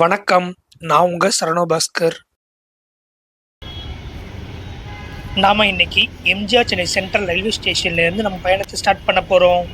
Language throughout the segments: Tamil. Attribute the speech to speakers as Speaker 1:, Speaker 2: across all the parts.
Speaker 1: வணக்கம். நான் உங்க சரவணபாஸ்கர். நாம இன்னைக்கு எம்ஜிஆர் சென்னை சென்ட்ரல் ரயில்வே ஸ்டேஷன்ல இருந்து நம்ம பயணத்தை ஸ்டார்ட் பண்ண போறோம்.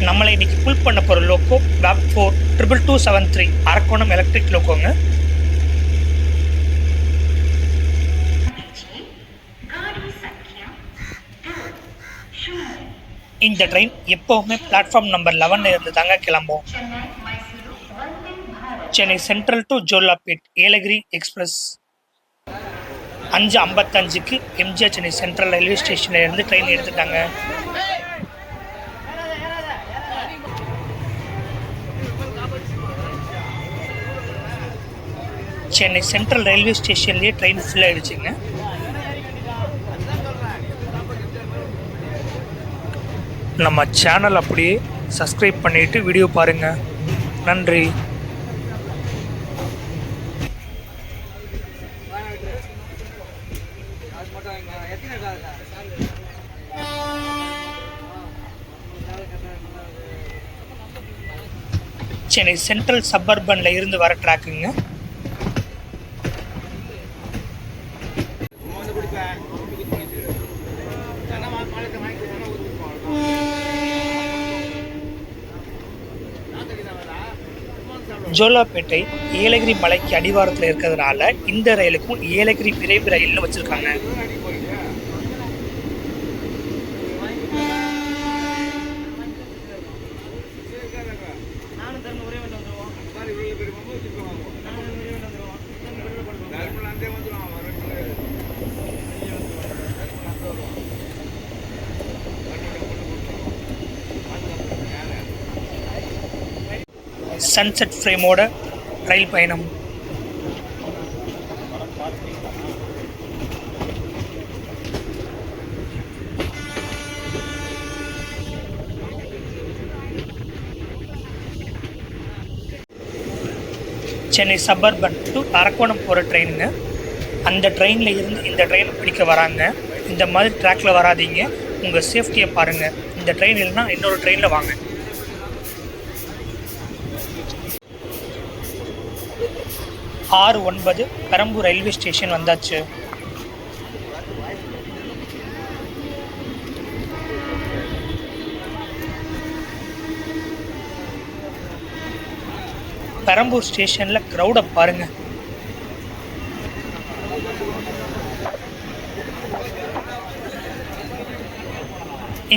Speaker 1: நம்மளை இன்னைக்கு புல் பண்ண போற லோக்கோ பேப் 4 22273 அரக்கோணம் எலக்ட்ரிக் லோக்கோங்க. இந்த ட்ரெயின் எப்பவுமே பிளாட்ஃபார்ம் நம்பர் 11 இருந்து தாங்க கிளம்பும். Chennai central to Jolarpet Yelagiri express 5:55க்கு எம்ஜிஆர் சென்னை சென்ட்ரல் ரயில்வே ஸ்டேஷன்ல இருந்து ட்ரெயின் எடுத்துட்டாங்க. சென்னை சென்ட்ரல் ரயில்வே ஸ்டேஷன்லேயே ட்ரெயின் ஃபுல் ஆயிடுச்சுங்க. நம்ம சேனல் அப்படியே சப்ஸ்கிரைப் பண்ணிட்டு வீடியோ பாருங்க. நன்றி. சென்னை சென்ட்ரல் சப்பர்பன்ல இருந்து வர ட்ராக்குங்க. ஜோலார்பேட்டை ஏலகிரி மலைக்கு அடிவாரத்தில் இருக்கிறதுனால இந்த ரயிலுக்கும் ஏலகிரி விரைவு ரயில்னு வச்சிருக்காங்க. சன்செட் ஃப்ரேமோட ரயில் பயணம். சென்னை சப்பர்பன் டு அரக்கோணம் போகிற ட்ரெயினுங்க. அந்த ட்ரெயினில் இருந்து இந்த ட்ரெயினை பிடிக்க வராங்க. இந்த மாதிரி ட்ராக்கில் வராதிங்க, உங்கள் சேஃப்டியை பாருங்கள். இந்த ட்ரெயின் இல்லைன்னா இன்னொரு ட்ரெயினில் வாங்க. 6:09 பெரம்பூர் ரயில்வே ஸ்டேஷன் வந்தாச்சு. பெரம்பூர் ஸ்டேஷன்ல க்ரௌட பாருங்க.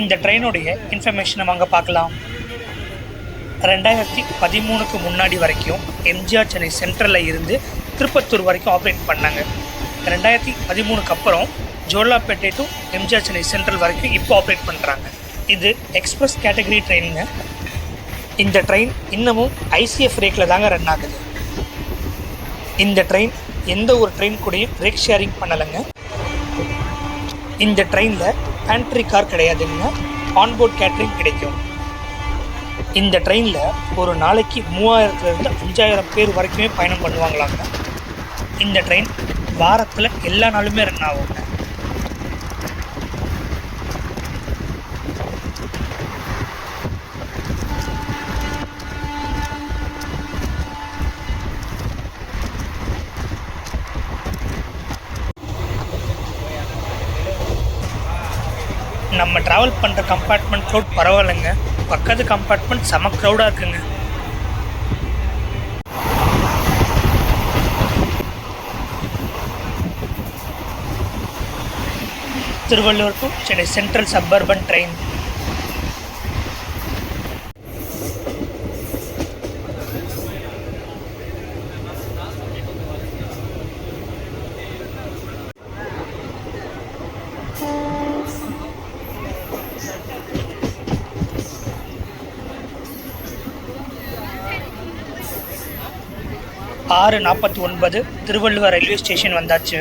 Speaker 1: இந்த ட்ரெயினுடைய இன்ஃபர்மேஷனை வாங்க பார்க்கலாம். 2013க்கு முன்னாடி வரைக்கும் எம்ஜிஆர் சென்னை சென்ட்ரலில் இருந்து திருப்பத்தூர் வரைக்கும் ஆப்ரேட் பண்ணாங்க. 2013க்கு அப்புறம் ஜோலார்பேட்டை டு எம்ஜிஆர் சென்னை சென்ட்ரல் வரைக்கும் இப்போ ஆப்ரேட் பண்ணுறாங்க. இது எக்ஸ்பிரஸ் கேட்டகரி ட்ரெயினுங்க. இந்த ட்ரெயின் இன்னமும் ஐசிஎஃப் ரேக்கில் தாங்க ரன் ஆகுது. இந்த ட்ரெயின் எந்த ஒரு ட்ரெயின் கூடயும் பிரேக் ஷேரிங் பண்ணலைங்க. இந்த ட்ரெயினில் பேண்ட்ரி கார் கிடையாதுங்க, ஆன்போர்ட் கேட்ரிங் கிடைக்கும். இந்த ட்ரெயினில் ஒரு நாளைக்கு 3000லேருந்து 5000 பேர் வரைக்குமே பயணம் பண்ணுவாங்களாங்க. இந்த ட்ரெயின் வாரத்தில் எல்லா நாளுமே ரன் ஆகுங்க. நம்ம ட்ராவல் பண்ணுற கம்பார்ட்மெண்ட் க்ரௌட் பரவாயில்லைங்க, பக்கத்து கம்பார்ட்மெண்ட் செம க்ரௌடாக இருக்குங்க. Tiruvallur to Chennai central suburban train. ஆறு 49 திருவள்ளுவர் ரயில்வே ஸ்டேஷன் வந்தாச்சு.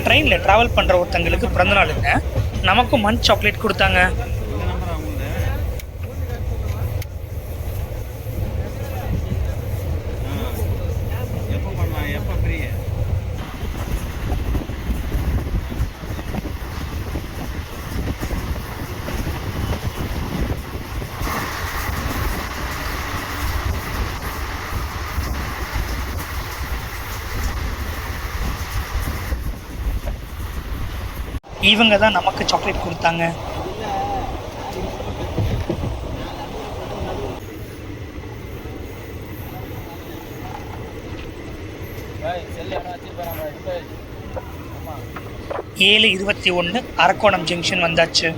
Speaker 1: ட்ரெயினில் ட்ராவல் பண்ணுற ஒருத்தங்களுக்கு பிறந்தநாளுங்க, நமக்கும் மண் சாக்லேட் கொடுத்தாங்க. இவங்க தான் நமக்கு சாக்லேட் கொடுத்தாங்க. ஏழு 21 அரக்கோணம் ஜங்ஷன் வந்தாச்சு.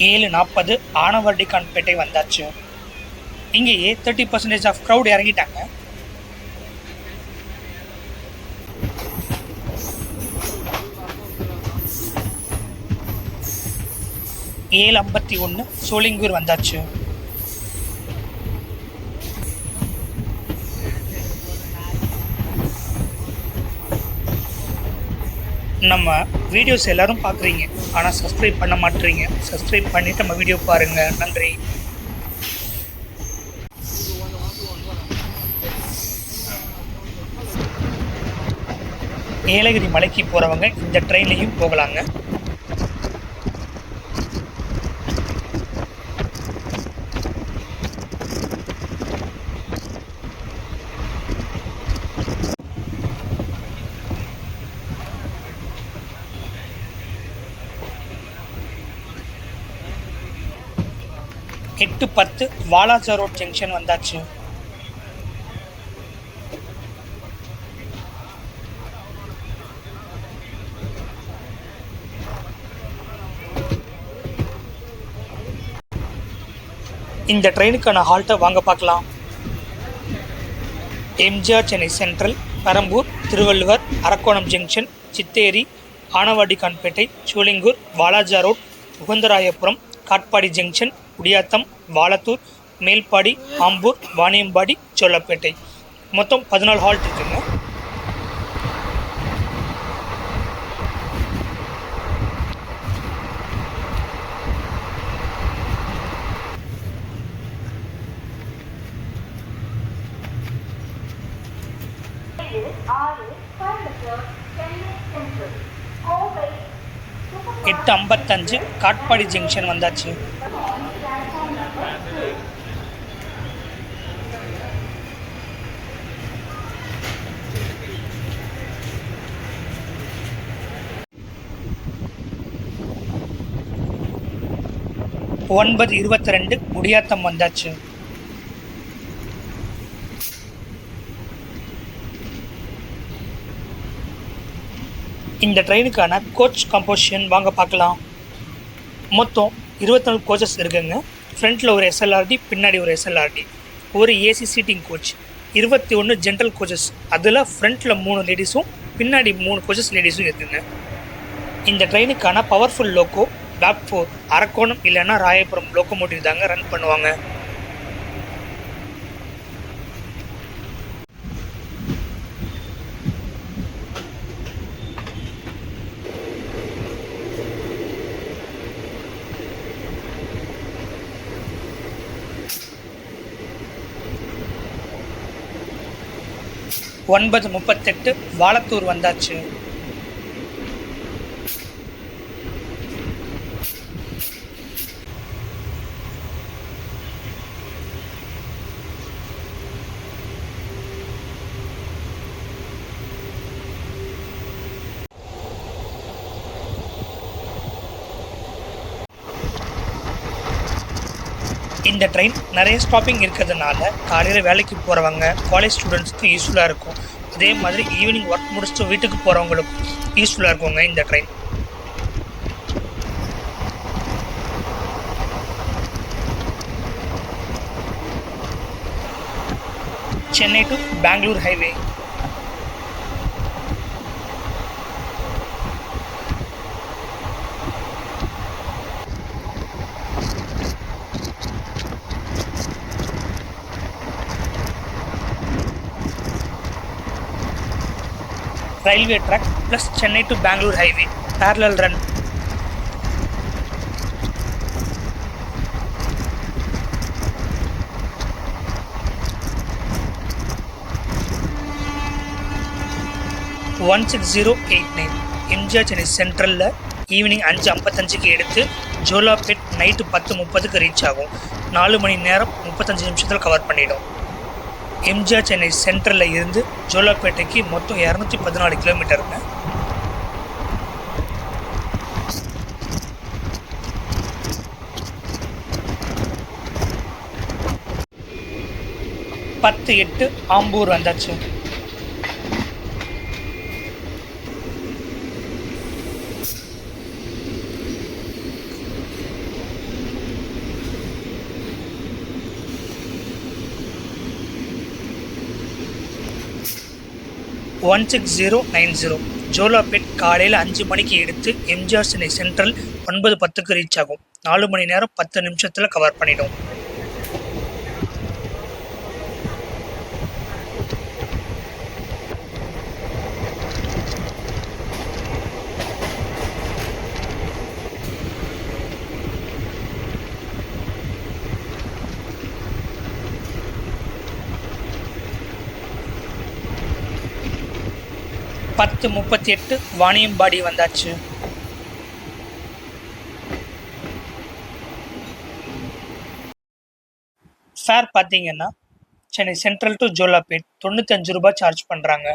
Speaker 1: ஏழு 40 ஆனவர்டிகான்பேட்டை வந்தாச்சு. இங்கேயே 30% ஆஃப் க்ரௌட் இறங்கிட்டாங்க. ஏழு 51 சோளிங்கூர் வந்தாச்சு. நம்ம வீடியோஸ் எல்லோரும் பார்க்குறீங்க, ஆனால் சப்ஸ்கிரைப் பண்ண மாட்டேறீங்க. சப்ஸ்கிரைப் பண்ணிவிட்டு நம்ம வீடியோ பாருங்கள். நன்றி. ஏலகிரி மலைக்கு போகிறவங்க இந்த ட்ரெயின்லையும் போகலாங்க. எட்டு 10 வாலாஜா ரோட் ஜங்ஷன் வந்தாச்சு. இந்த ட்ரெயினுக்கான ஹால்ட்டை வாங்க பார்க்கலாம். MGR Chennai central, Perambur, Thiruvalluvar, Arakkonam junction, Chitteri, Anavardikhanpettai, Sholinghur, Walajah road, Ugandarayapuram, Katpadi junction, Gudiyatham, Valathur, Melpadi, Ambur, Vaniyambadi, Cholapettai. மொத்தம் 14 ஹால்ட் இருக்குங்க. எட்டு 55 காட்பாடி ஜங்ஷன் வந்தாச்சு. ஒன்பது 22 குடியாத்தம் வந்தாச்சு. இந்த ட்ரெயினுக்கான கோச் கம்போசிஷன் வாங்க பார்க்கலாம். மொத்தம் 24 கோச்சஸ் இருக்குங்க. ஃப்ரண்ட்டில் ஒரு SLRD, பின்னாடி ஒரு SLRD, ஒரு AC seating coach, 21 general coaches. அதில் ஃப்ரண்ட்டில் 3 லேடிஸும் பின்னாடி 3 கோச்சஸ் லேடிஸும் இருக்குங்க. இந்த ட்ரெயினுக்கான பவர்ஃபுல் லோக்கோ BAP 4 அரக்கோணம் இல்லைன்னா ராயபுரம் லோக்கோமோட்டிவ் தாங்க ரன் பண்ணுவாங்க. ஒன்பது 38 வாலத்தூர் வந்தாச்சு. இந்த ட்ரெயின் நிறைய ஸ்டாப்பிங் இருக்கிறதுனால காலையில் வேலைக்கு போகிறவங்க, காலேஜ் ஸ்டூடெண்ட்ஸ்க்கு யூஸ்ஃபுல்லாக இருக்கும். அதே மாதிரி ஈவினிங் ஒர்க் முடிச்சுட்டு வீட்டுக்கு போகிறவங்களுக்கும் யூஸ்ஃபுல்லாக இருக்குங்க இந்த train. Chennai to Bangalore highway. Railway track plus Chennai to Bangalore highway parallel run. One 16089 MGR Chennai சென்ட்ரலில் ஈவினிங் 5:55க்கு எடுத்து ஜோலாபேட் நைட்டு 10:30க்கு ரீச் ஆகும். 4 மணி நேரம் 35 நிமிஷத்தில் கவர் பண்ணிடும். எம்ஜிஆர் சென்னை சென்ட்ரலில் இருந்து ஜோலாப்பேட்டைக்கு மொத்தம் 214 கிலோமீட்டருங்க. பத்து 8 ஆம்பூர் வந்தாச்சு. ஒன் 16090 ஜோலாபேட் காலையில் 5 மணிக்கு எடுத்து எம்ஜிஆர் சென்னை சென்ட்ரல் 9:10க்கு ரீச் ஆகும். 4 மணி நேரம் 10 நிமிஷத்தில் கவர் பண்ணிடும். பத்து 38 வாணியம்பாடி வந்தாச்சு. ஃபேர் பார்த்தீங்கன்னா சென்னை சென்ட்ரல் டு ஜோலாபேட் 95 ரூபாய் சார்ஜ் பண்ணுறாங்க.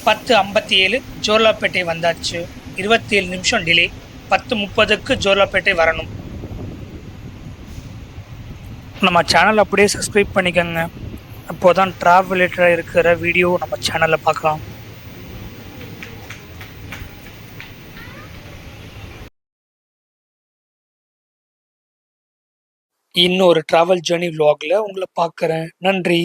Speaker 1: பத்து 57 ஜோலாப்பேட்டை வந்தாச்சு. 27 நிமிஷம் டிலே. 10:30க்கு ஜோலாப்பேட்டை வரணும். நம்ம சேனல் அப்படியே சப்ஸ்கிரைப் பண்ணிக்கோங்க. அப்போ தான் ட்ராவல் ரிலேட்டடாக இருக்கிற வீடியோ நம்ம சேனலில் பார்க்கலாம். இன்னொரு ட்ராவல் ஜேர்னி vlogல உங்களை பார்க்குறேன். நன்றி.